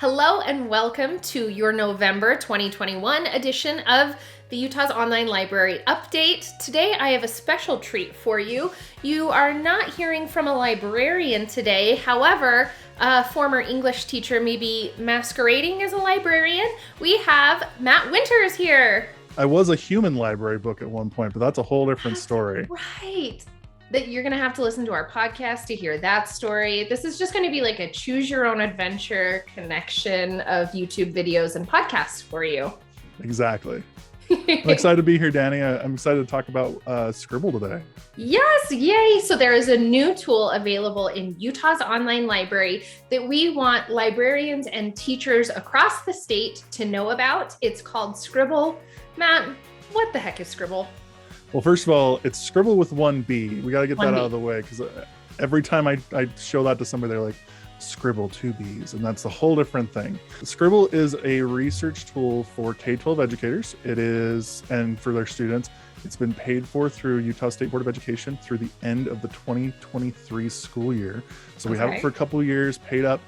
Hello and welcome to your November 2021 edition of the Utah's Online Library Update. Today I have a special treat for you. You are not hearing from a librarian today. However, a former English teacher may be masquerading as a librarian. We have Matt Winters here. I was a human library book at one point, but that's a whole different story. Right. That you're going to have to listen to our podcast to hear that story. This is just going to be like a choose your own adventure connection of YouTube videos and podcasts for you. Exactly. I'm excited to be here, Dani. I'm excited to talk about Scribble today. Yes, yay. So there is a new tool available in Utah's online library that we want librarians and teachers across the state to know about. It's called Scrible. Matt, what the heck is Scrible? Well, first of all, it's Scribble with one B. We got to get that 1B. out of the way because every time I show that to somebody, they're like, Scribble, two Bs, and that's a whole different thing. Scribble is a research tool for K-12 educators. It is, and for their students, it's been paid for through Utah State Board of Education through the end of the 2023 school year. So we have it for a couple of years, paid up.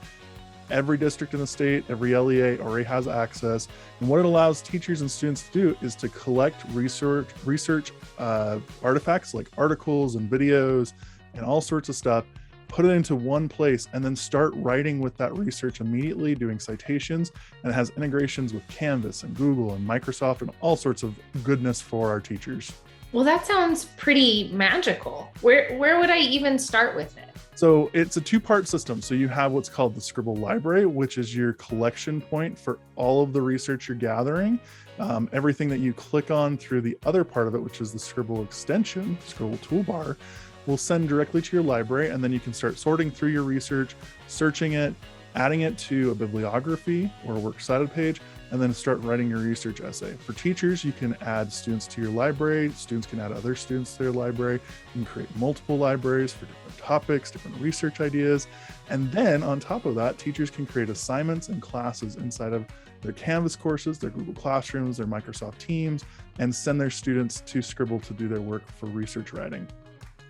Every district in the state, every LEA already has access. And what it allows teachers and students to do is to collect research artifacts like articles and videos and all sorts of stuff, put it into one place, and then start writing with that research immediately, doing citations. And it has integrations with Canvas and Google and Microsoft and all sorts of goodness for our teachers. Well, that sounds pretty magical. Where would I even start with it? So it's a two-part system. So you have what's called the Scribble Library, which is your collection point for all of the research you're gathering. Everything that you click on through the other part of it, which is the Scribble extension, Scribble toolbar, will send directly to your library, and then you can start sorting through your research, searching it, adding it to a bibliography or a works cited page, and then start writing your research essay. For teachers, you can add students to your library. Students can add other students to their library. You can create multiple libraries for different topics, different research ideas. And then on top of that, teachers can create assignments and classes inside of their Canvas courses, their Google Classrooms, their Microsoft Teams, and send their students to Scribble to do their work for research writing.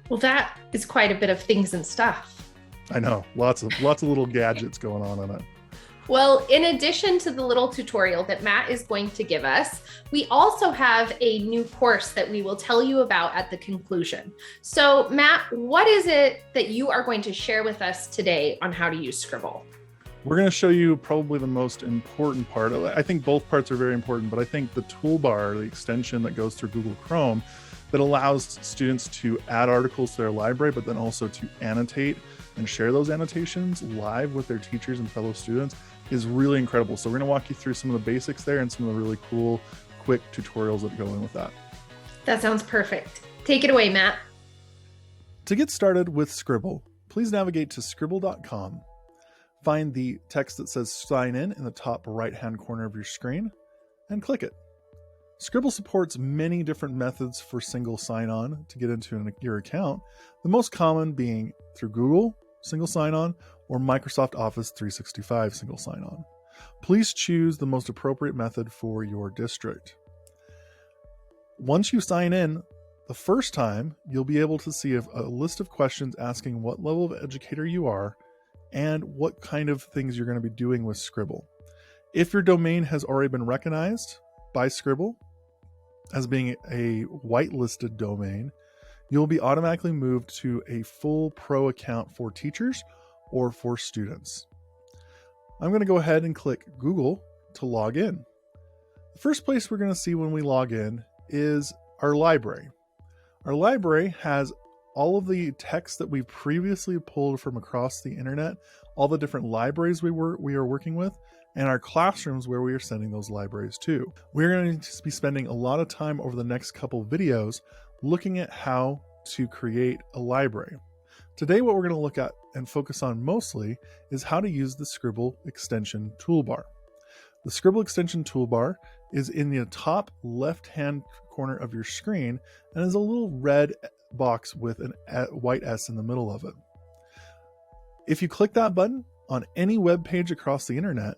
Well, that is quite a bit of things and stuff. I know, lots of little gadgets going on it. Well, in addition to the little tutorial that Matt is going to give us, we also have a new course that we will tell you about at the conclusion. So Matt, what is it that you are going to share with us today on how to use Scribble? We're going to show you probably the most important part. I think both parts are very important, but I think the toolbar, the extension that goes through Google Chrome, that allows students to add articles to their library, but then also to annotate and share those annotations live with their teachers and fellow students is really incredible. So we're going to walk you through some of the basics there and some of the really cool, quick tutorials that go in with that. That sounds perfect. Take it away, Matt. To get started with Scribble, please navigate to scribble.com. Find the text that says sign in the top right-hand corner of your screen and click it. Scribble supports many different methods for single sign-on to get into your account, the most common being through Google, single sign-on, or Microsoft Office 365 single sign-on. Please choose the most appropriate method for your district. Once you sign in the first time, you'll be able to see a list of questions asking what level of educator you are and what kind of things you're going to be doing with Scribble. If your domain has already been recognized by Scribble as being a whitelisted domain, you'll be automatically moved to a full pro account for teachers or for students. I'm going to go ahead and click Google to log in. The first place we're going to see when we log in is our library. Our library has all of the text that we've previously pulled from across the internet, all the different libraries we are working with, and our classrooms where we are sending those libraries to. We're going to be spending a lot of time over the next couple videos looking at how to create a library. Today, what we're going to look at and focus on mostly is how to use the Scribble extension toolbar. The Scribble extension toolbar is in the top left-hand corner of your screen and is a little red box with a white S in the middle of it. If you click that button on any web page across the internet,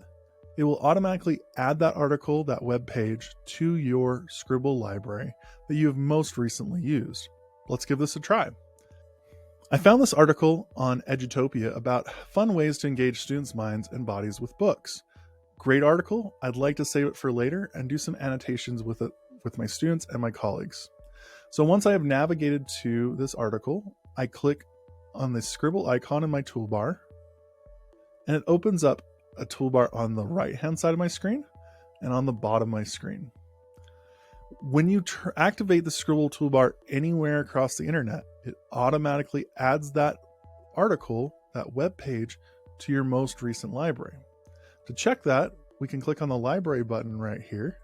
it will automatically add that article, that web page, to your Scribble library that you have most recently used. Let's give this a try. I found this article on Edutopia about fun ways to engage students' minds and bodies with books. great article. I'd like to save it for later and do some annotations with it with my students and my colleagues. So once I have navigated to this article, I click on the Scribble icon in my toolbar, and it opens up a toolbar on the right-hand side of my screen and on the bottom of my screen. When you activate the Scribble toolbar anywhere across the internet, it automatically adds that article, that web page, to your most recent library. To check that, we can click on the library button right here,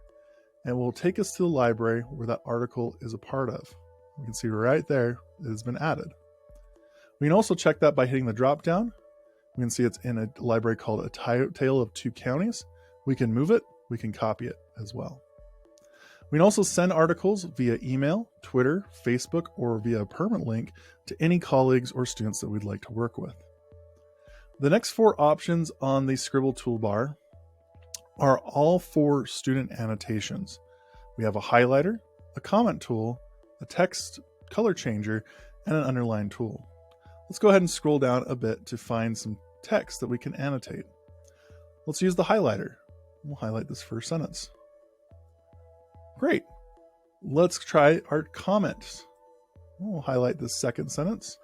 and it will take us to the library where that article is a part of. We can see right there it has been added. We can also check that by hitting the drop down. We can see it's in a library called A Tale of Two Counties. We can move it, we can copy it as well. We can also send articles via email, Twitter, Facebook, or via a permanent link to any colleagues or students that we'd like to work with. The next 4 options on the Scribble toolbar are all for student annotations. We have a highlighter, a comment tool, a text color changer, and an underline tool. Let's go ahead and scroll down a bit to find some text that we can annotate. Let's use the highlighter. We'll highlight this first sentence. Great. Let's try our comments. We'll highlight the second sentence.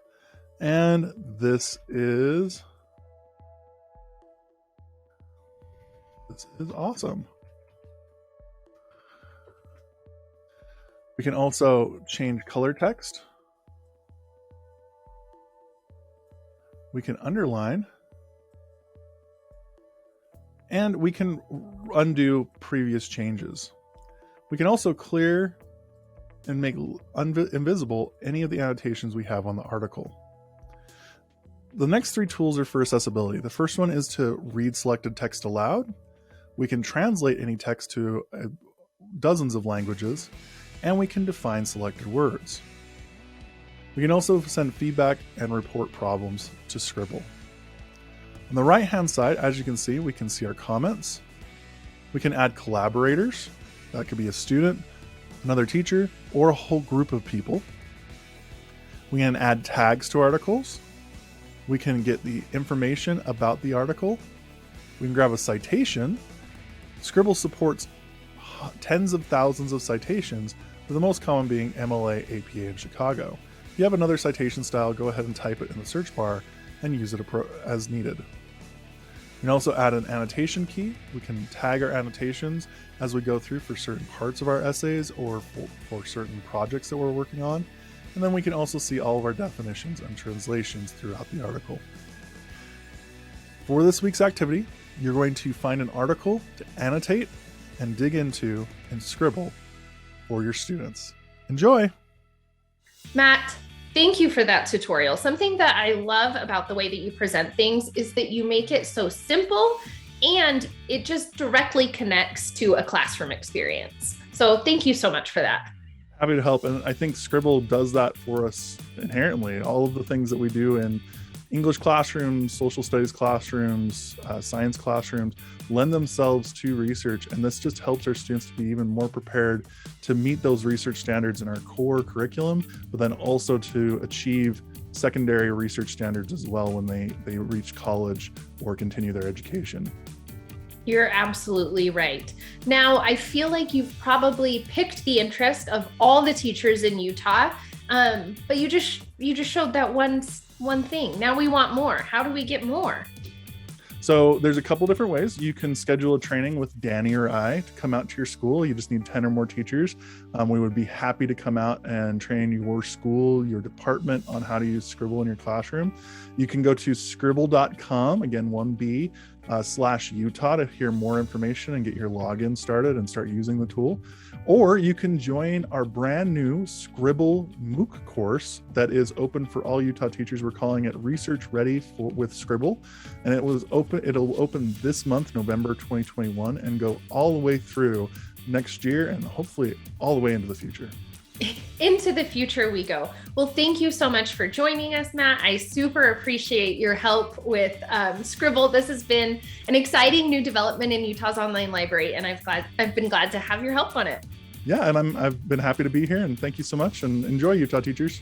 And this is awesome. We can also change color text. We can underline. And we can undo previous changes. We can also clear and make invisible any of the annotations we have on the article. The next 3 tools are for accessibility. The first one is to read selected text aloud. We can translate any text to dozens of languages, and we can define selected words. We can also send feedback and report problems to Scribble. On the right-hand side, as you can see our comments. We can add collaborators. That could be a student, another teacher, or a whole group of people. We can add tags to articles. We can get the information about the article. We can grab a citation. Scribble supports tens of thousands of citations, with the most common being MLA, APA, and Chicago. If you have another citation style, go ahead and type it in the search bar and use it as needed. We can also add an annotation key. We can tag our annotations as we go through for certain parts of our essays or for certain projects that we're working on. And then we can also see all of our definitions and translations throughout the article. For this week's activity, you're going to find an article to annotate and dig into in Scribble for your students. Enjoy! Matt, thank you for that tutorial. Something that I love about the way that you present things is that you make it so simple and it just directly connects to a classroom experience. So thank you so much for that. Happy to help. And I think Scribble does that for us inherently. All of the things that we do in English classrooms, social studies classrooms, science classrooms lend themselves to research. And this just helps our students to be even more prepared to meet those research standards in our core curriculum, but then also to achieve secondary research standards as well when they reach college or continue their education. You're absolutely right. Now, I feel like you've probably picked the interest of all the teachers in Utah, but you just showed that one thing. Now we want more. How do we get more? So there's a couple different ways. You can schedule a training with Dani or I to come out to your school. You just need 10 or more teachers. We would be happy to come out and train your school, your department on how to use Scribble in your classroom. You can go to scribble.com, again, 1B, /Utah to hear more information and get your login started and start using the tool. Or you can join our brand new Scribble MOOC course that is open for all Utah teachers. We're calling it Research Ready with Scribble. And it'll open this month, November 2021, and go all the way through next year and hopefully all the way into the future. Into the future we go. Well, thank you so much for joining us, Matt. I super appreciate your help with Scribble. This has been an exciting new development in Utah's online library, and I've been glad to have your help on it. Yeah, and I've been happy to be here, and thank you so much, and enjoy, Utah teachers.